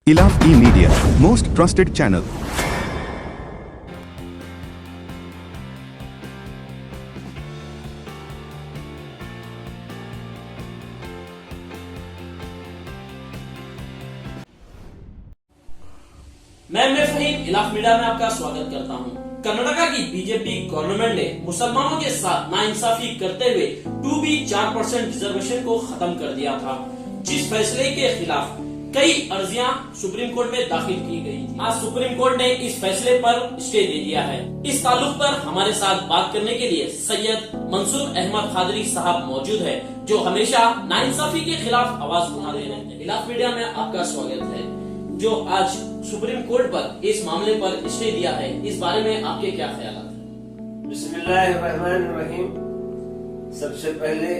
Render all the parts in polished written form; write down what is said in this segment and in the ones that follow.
इलाफ ई media, most trusted channel. मैं Faheem Ilaf media में आपका स्वागत करता हूं। कर्नाटका की बीजेपी गवर्नमेंट ने मुसलमानों के साथ नाइंसाफी करते हुए 2B 4% रिजर्वेशन को खत्म कर दिया था, जिस फैसले के खिलाफ कई अर्जियां सुप्रीम कोर्ट में दाखिल की गई थी। आज सुप्रीम कोर्ट ने इस फैसले पर स्टे दे दिया है। इस ताल्लुक पर हमारे साथ बात करने के लिए सैयद मंसूर अहमद खादरी साहब मौजूद है, जो हमेशा नाइंसाफी के खिलाफ आवाज उठाते रहते हैं। इलाफ मीडिया में आपका स्वागत है। जो आज सुप्रीम कोर्ट पर इस मामले पर स्टे दिया है, इस बारे में आपके क्या ख्याल हैं? बिस्मिल्लाहिर्रहमानिर्रहीम। सबसे पहले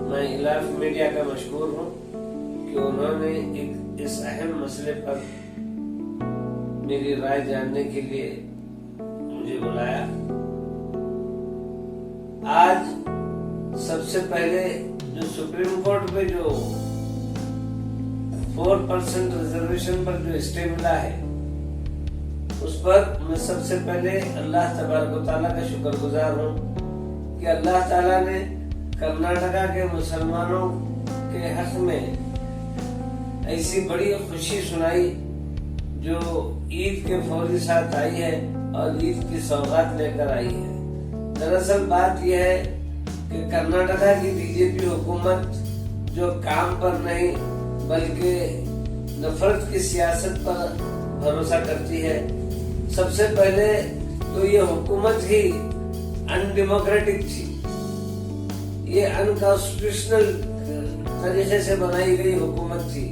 मैं इलाफ मीडिया का मशकूर हूँ कि उन्होंने इस अहम मसले पर मेरी राय जानने के लिए मुझे बुलाया। आज सबसे पहले जो सुप्रीम कोर्ट में जो 4% रिजर्वेशन पर जो स्टे मिला है, उस पर मैं सबसे पहले अल्लाह तबारक व तआला का शुक्रगुजार हूँ कि अल्लाह ताला ने कर्नाटका के मुसलमानों के हक में ऐसी बड़ी खुशी सुनाई जो ईद के फौरी साथ आई है और ईद की सौगात लेकर आई है। दरअसल बात यह है कि कर्नाटका की बीजेपी हुकूमत जो काम पर नहीं बल्कि नफरत की सियासत पर भरोसा करती है। सबसे पहले तो ये हुकूमत ही अनडेमोक्रेटिक थी, ये अनकॉन्स्टिट्यूशनल तरीके से बनाई गई हुकूमत थी।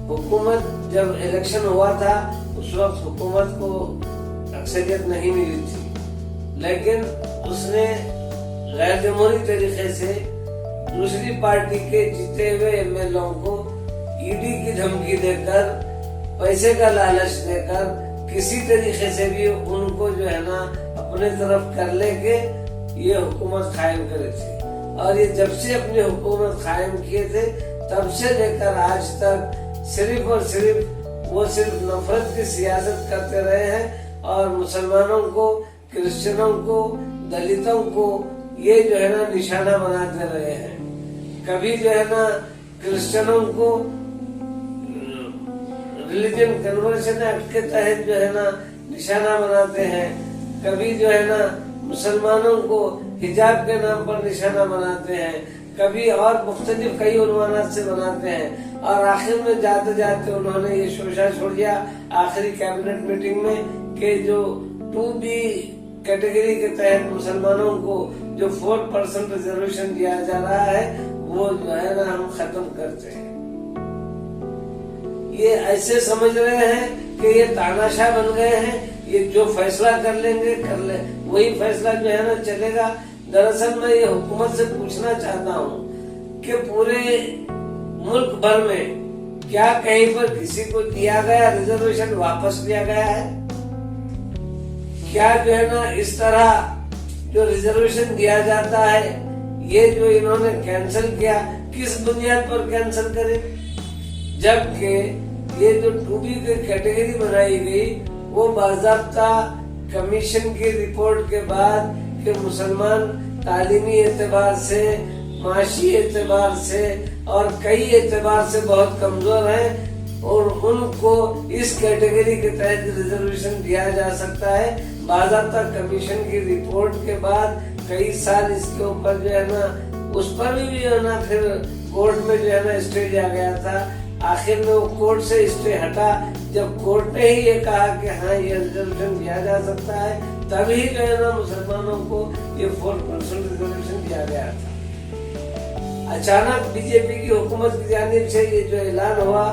हुकूमत जब इलेक्शन हुआ था उस वक्त हुकूमत को अक्सरियत नहीं मिली थी, लेकिन उसने गैर जमहूरी तरीके से दूसरी पार्टी के जीते हुए एमएलए को ईडी की धमकी देकर, पैसे का लालच देकर किसी तरीके से भी उनको जो है ना अपने तरफ कर लेके ये हुकूमत कायम करे थे। और ये जब से अपनी हुकूमत कायम किए थे तब से लेकर आज तक सिर्फ और सिर्फ वो सिर्फ नफरत की सियासत करते रहे हैं और मुसलमानों को, क्रिश्चियनों को, दलितों को ये जो है ना निशाना बनाते रहे हैं। कभी जो है ना क्रिश्चियनों को रिलीजन कन्वर्शन एक्ट के तहत जो है ना निशाना बनाते हैं, कभी जो है ना मुसलमानों को हिजाब के नाम पर निशाना बनाते हैं, कभी और मुख्तलिफ कई उन्वानात से बनाते हैं। और आखिर में जाते जाते उन्होंने ये शोशा छोड़ दिया आखिरी कैबिनेट मीटिंग में कि जो 2B कैटेगरी के तहत मुसलमानों को जो 4% रिजर्वेशन दिया जा रहा है वो जो है ना हम खत्म करते हैं। ये ऐसे समझ रहे हैं कि ये तानाशाह बन गए हैं, ये जो फैसला कर लेंगे कर ले, वही फैसला जो है ना चलेगा। दरअसल मैं ये हुकूमत से पूछना चाहता हूँ कि पूरे मुल्क भर में क्या कहीं पर किसी को दिया गया रिजर्वेशन वापस लिया गया है? क्या जो है ना इस तरह जो रिजर्वेशन दिया जाता है ये जो इन्होंने कैंसिल किया, किस बुनियाद पर कैंसिल करे? जबकि ये जो 2B की कैटेगरी बनाई गई वो बाज़ाब्ता कमीशन की रिपोर्ट के बाद कि मुसलमान तालीमी एतबार से, माशी एतबार से और कई एतबार से बहुत कमजोर हैं और उनको इस कैटेगरी के तहत रिजर्वेशन दिया जा सकता है। बाज़ाब्ता कमीशन की रिपोर्ट के बाद कई साल इसके ऊपर जो है ना उस पर भी जो है ना फिर कोर्ट में जो है ना स्टे दिया गया था। आखिर में वो कोर्ट से स्टे हटा जब कोर्ट ने ही ये कहा कि हाँ ये रिजर्वेशन दिया जा सकता है, तभी जो है ना मुसलमानों को ये 4% रिजर्वेशन दिया गया था। अचानक बीजेपी की हुकूमत की जानिब से ये जो ऐलान हुआ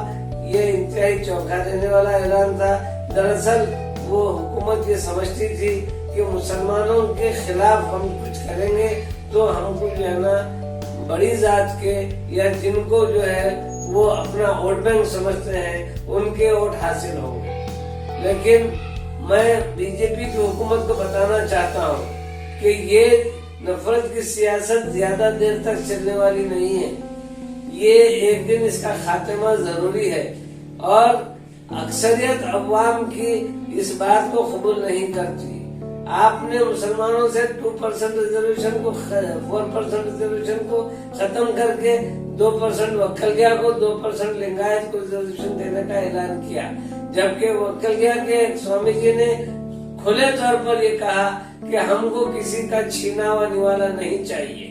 ये इंतहाई चौंका देने वाला ऐलान था। दरअसल वो हुकूमत ये समझती थी कि मुसलमानों के खिलाफ हम कुछ करेंगे तो हमको जो है ना बड़ी जात के या जिनको जो है वो अपना वोट बैंक समझते हैं उनके वोट हासिल होंगे। लेकिन मैं बीजेपी की हुकूमत को बताना चाहता हूँ कि ये नफरत की सियासत ज्यादा देर तक चलने वाली नहीं है। ये एक दिन इसका खात्मा जरूरी है। और अक्सरियत अवाम की इस बात को कबूल नहीं करती। आपने मुसलमानों से 2% रिजर्वेशन को 4% रिजर्वेशन को खत्म करके 2% वक्कलिया को 2% लिंगायत को रिजर्वेशन देने का ऐलान किया, जबकि वक्कलिया के स्वामी जी ने खुले तौर पर ये कहा कि हमको किसी का छीना हुआ निवाला नहीं चाहिए।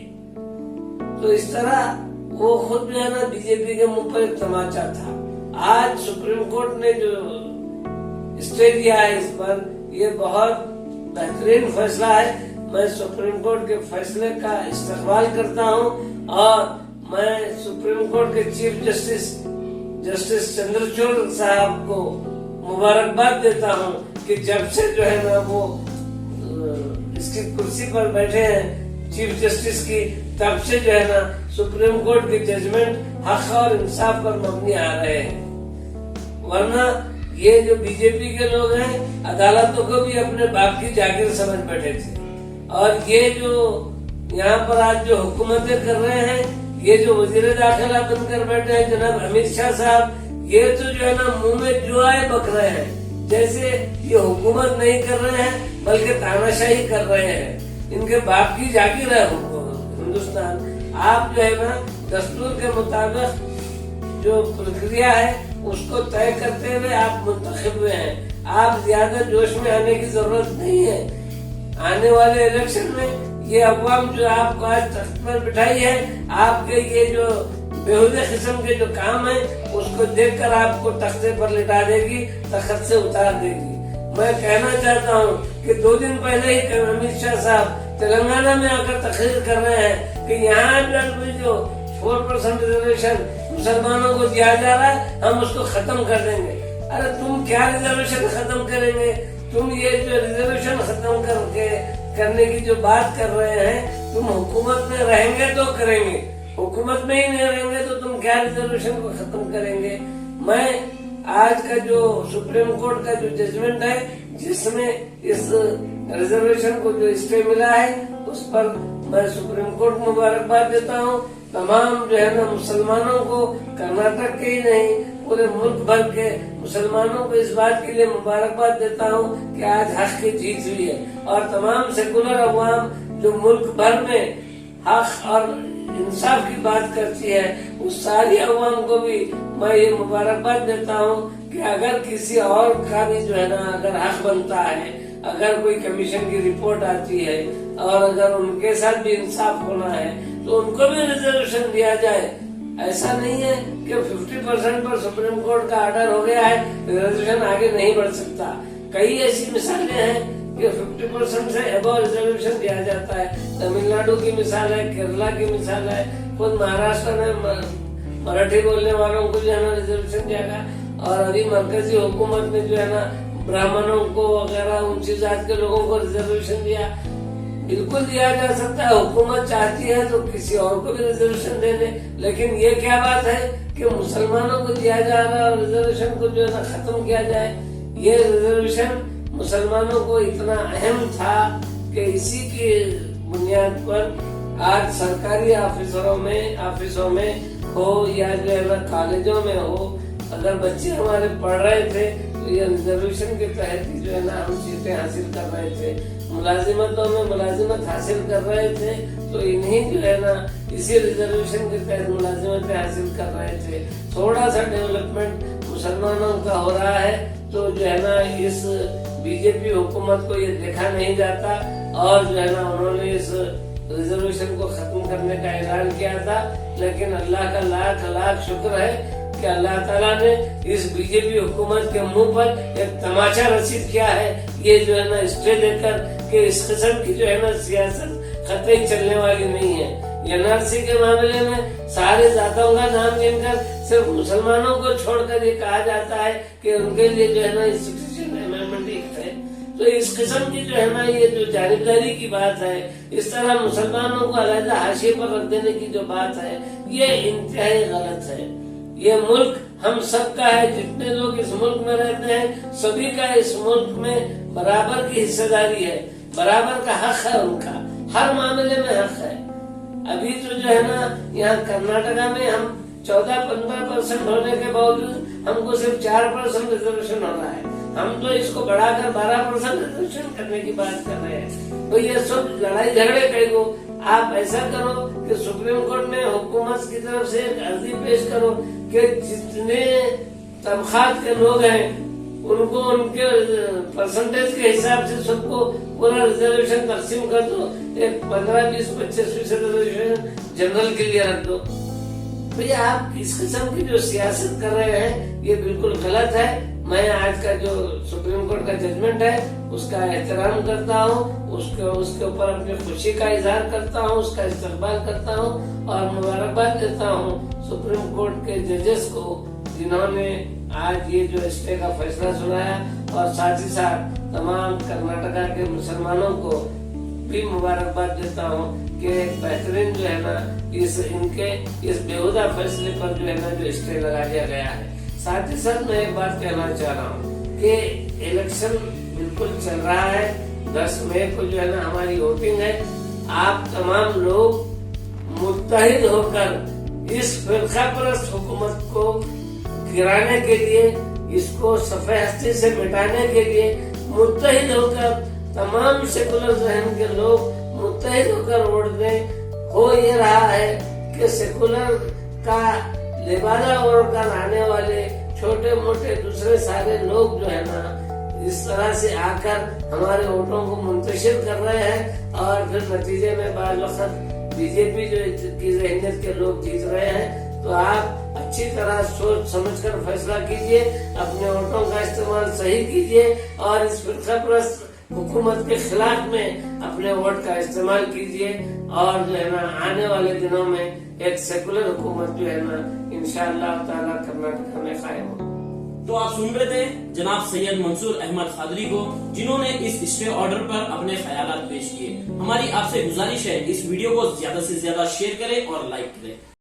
तो इस तरह वो खुद जो है ना बीजेपी के मुंह पर एक तमाचा था। आज सुप्रीम कोर्ट ने जो स्टे दिया है इस पर, ये बहुत बेहतरीन फैसला है। मैं सुप्रीम कोर्ट के फैसले का इस्तकबाल करता हूँ और मैं सुप्रीम कोर्ट के चीफ जस्टिस चंद्रचूड़ साहब को मुबारकबाद देता हूँ कि जब से जो है ना वो इसकी कुर्सी पर बैठे हैं चीफ जस्टिस की, तब से जो है ना सुप्रीम कोर्ट के जजमेंट हक और इंसाफ पर मबनी आ रहे हैं। वरना ये जो बीजेपी के लोग हैं अदालतों को भी अपने बाप की जागीर समझ बैठे थे, और ये जो यहाँ पर आज जो हुकूमतें कर रहे हैं, ये जो वजीर दाखिला बनकर बैठे हैं जनाब अमित शाह साहब, ये तो जो है ना मुंह में जुआए बक रहे हैं, जैसे ये हुकूमत नहीं कर रहे हैं बल्कि तानाशाही कर रहे हैं। इनके बाप की जागीर है हिंदुस्तान। आप जो है ना दस्तूर के मुताबिक जो प्रक्रिया है उसको तय करते हुए आप मुंतखब हुए हैं। आप ज्यादा जोश में आने की जरूरत नहीं है। आने वाले इलेक्शन में ये अवाम जो आपको आज तख्त पर बिठाई है, आपके ये जो बेहुदे किस्म के जो काम है उसको देखकर आपको तख्ते पर लिटा देगी, तख्त से उतार देगी। मैं कहना चाहता हूँ कि 2 दिन पहले ही अमित शाह साहब तेलंगाना में आकर तकरीर कर रहे हैं कि यहाँ जो 4% रिजर्वेशन मुसलमानों को दिया जा रहा है हम उसको खत्म कर देंगे। अरे तुम क्या रिजर्वेशन खत्म करेंगे? तुम ये जो रिजर्वेशन खत्म करने की जो बात कर रहे हैं, तुम हुकूमत में रहेंगे तो करेंगे, हुकूमत में ही नहीं रहेंगे तो तुम क्या रिजर्वेशन को खत्म करेंगे? मैं आज का जो सुप्रीम कोर्ट का जो जजमेंट है जिसमें इस रिजर्वेशन को जो स्टे मिला है उस पर मैं सुप्रीम कोर्ट को मुबारकबाद देता हूँ। तमाम जो है ना मुसलमानों को, कर्नाटक के ही नहीं पूरे मुल्क भर के मुसलमानों को इस बात के लिए मुबारकबाद देता हूँ कि आज हक की जीत हुई है, और तमाम सेकुलर अवाम जो मुल्क भर में हक और इंसाफ की बात करती है उस सारी अवाम को भी मैं ये मुबारकबाद देता हूँ कि अगर किसी और का भी जो है ना अगर हक बनता है, अगर कोई कमीशन की रिपोर्ट आती है और अगर उनके साथ भी इंसाफ होना है तो उनको भी रिजर्वेशन दिया जाए। ऐसा नहीं है कि 50% पर सुप्रीम कोर्ट का ऑर्डर हो गया है, रिजर्वेशन आगे नहीं बढ़ सकता। कई ऐसी मिसालें हैं कि 50% से अबव रिजर्वेशन दिया जाता है। तमिलनाडु की मिसाल है, केरला की मिसाल है, खुद महाराष्ट्र में मराठी बोलने वालों को जो है ना रिजर्वेशन दिया गया, और अभी मरकजी हुकूमत ने जो है ना ब्राह्मणों को वगैरह ऊंची जात के लोगों को रिजर्वेशन दिया। बिल्कुल दिया जा सकता है, हुकूमत चाहती है तो किसी और को भी रिजर्वेशन दे दे, लेकिन ये क्या बात है कि मुसलमानों को दिया जा रहा है और रिजर्वेशन को जो है ना खत्म किया जाए। ये रिजर्वेशन मुसलमानों को इतना अहम था कि इसी की बुनियाद पर आज सरकारी ऑफिसों में हो या जो है ना कॉलेजों में हो, अगर बच्चे हमारे पढ़ रहे थे तो ये रिजर्वेशन के तहत ही जो है ना हम सीटें हासिल कर रहे थे। मुलाजिमतों में मुलाजिमत हासिल कर रहे थे तो इन्हीं जो है ना इसी रिजर्वेशन के तहत मुलाजिमतें हासिल कर रहे थे। थोड़ा सा डेवलपमेंट मुसलमानों का हो रहा है तो जो है ना इस बीजेपी हुकूमत को ये देखा नहीं जाता, और जो है ना उन्होंने इस रिजर्वेशन को खत्म करने का ऐलान किया था। लेकिन अल्लाह का लाख लाख शुक्र है कि अल्लाह ताला ने इस बीजेपी हुकूमत के मुंह पर एक तमाचा रसीद किया है। ये जो है ना स्टे देकर कि इस किस्म की जो है ना सियासत कतई चलने वाली नहीं है। एनआरसी के मामले में सारे जातों का नाम गिनकर सिर्फ मुसलमानों को छोड़कर ये कहा जाता है कि उनके लिए जो है ना इंस्टीट्यूशन अमेंडमेंट है। तो इस किस्म की जो है ना ये जो जानिबदारी की बात है, इस तरह मुसलमानों को अलग हाशिए पर रख देने की जो बात है, ये इंतहाई गलत है। ये मुल्क हम सब का है, जितने लोग इस मुल्क में रहते हैं सभी का इस मुल्क में बराबर की हिस्सेदारी है, बराबर का हक है, उनका हर मामले में हक है। अभी तो जो है ना यहाँ कर्नाटका में हम 14-15% होने के बावजूद हमको सिर्फ 4% रिजर्वेशन हो रहा है, हम तो इसको बढ़ाकर 12% रिजर्वेशन करने की बात कर रहे हैं। तो ये सब लड़ाई झगड़े करेगो। आप ऐसा करो कि सुप्रीम कोर्ट में हुकूमत की तरफ से एक अर्जी पेश करो कि जितने तबकात के लोग हैं उनको उनके परसेंटेज के हिसाब से सबको पूरा रिजर्वेशन तकसीम कर दो। एक 15, 20, 25% रिजर्वेशन जनरल के लिए रख दो। भैया आप इस किस्म की जो सियासत कर रहे हैं ये बिल्कुल गलत है। मैं आज का जो सुप्रीम कोर्ट का जजमेंट है उसका एहतराम करता हूँ, उसके ऊपर अपनी खुशी का इजहार करता हूँ, उसका इस्तकबाल करता हूँ और मुबारकबाद देता हूँ सुप्रीम कोर्ट के जजेस को जिन्होंने आज ये जो स्टे का फैसला सुनाया, और साथ ही साथ तमाम कर्नाटका के मुसलमानों को भी मुबारकबाद देता हूँ कि एक बेहतरीन जो है ना इनके इस बेहुदा फैसले पर जो है ना जो स्टे लगा दिया गया है। साथ ही साथ मैं एक बात कहना चाह रहा हूँ कि इलेक्शन बिल्कुल चल रहा है। 10 मई को जो है ना हमारी वोटिंग है। आप तमाम लोग मुत्तहिद होकर इस फिरकापरस्त हुकूमत को गिराने के लिए, इसको सफेद हस्ती से मिटाने के लिए मुत्तहिद होकर तमाम सेकुलर जहन के लोग मुत्तहिद होकर वोट दें। हो ये रहा है कि सेकुलर का लिबादा ओढ़कर आने वाले छोटे मोटे दूसरे सारे लोग जो है ना इस तरह से आकर हमारे वोटों को मुंतशिर कर रहे हैं और फिर नतीजे में बाद वक्त बीजेपी जो की जहनीत के लोग जीत रहे हैं। तो आप अच्छी तरह सोच समझकर फैसला कीजिए, अपने वोटों का इस्तेमाल सही कीजिए और इस फिरकापरस्त हुकूमत के खिलाफ में अपने वोट का इस्तेमाल कीजिए और जो है ना आने वाले दिनों में एक सेकुलर हुकूमत जो है ना इंशाअल्लाह ताला कर्नाटक में कायम हो। तो आप सुन रहे थे जनाब सैयद मंसूर अहमद खादरी को, जिन्होंने इस स्टे ऑर्डर पर अपने ख्यालात पेश किए। हमारी आपसे गुजारिश है इस वीडियो को ज्यादा से ज्यादा शेयर करें और लाइक करें।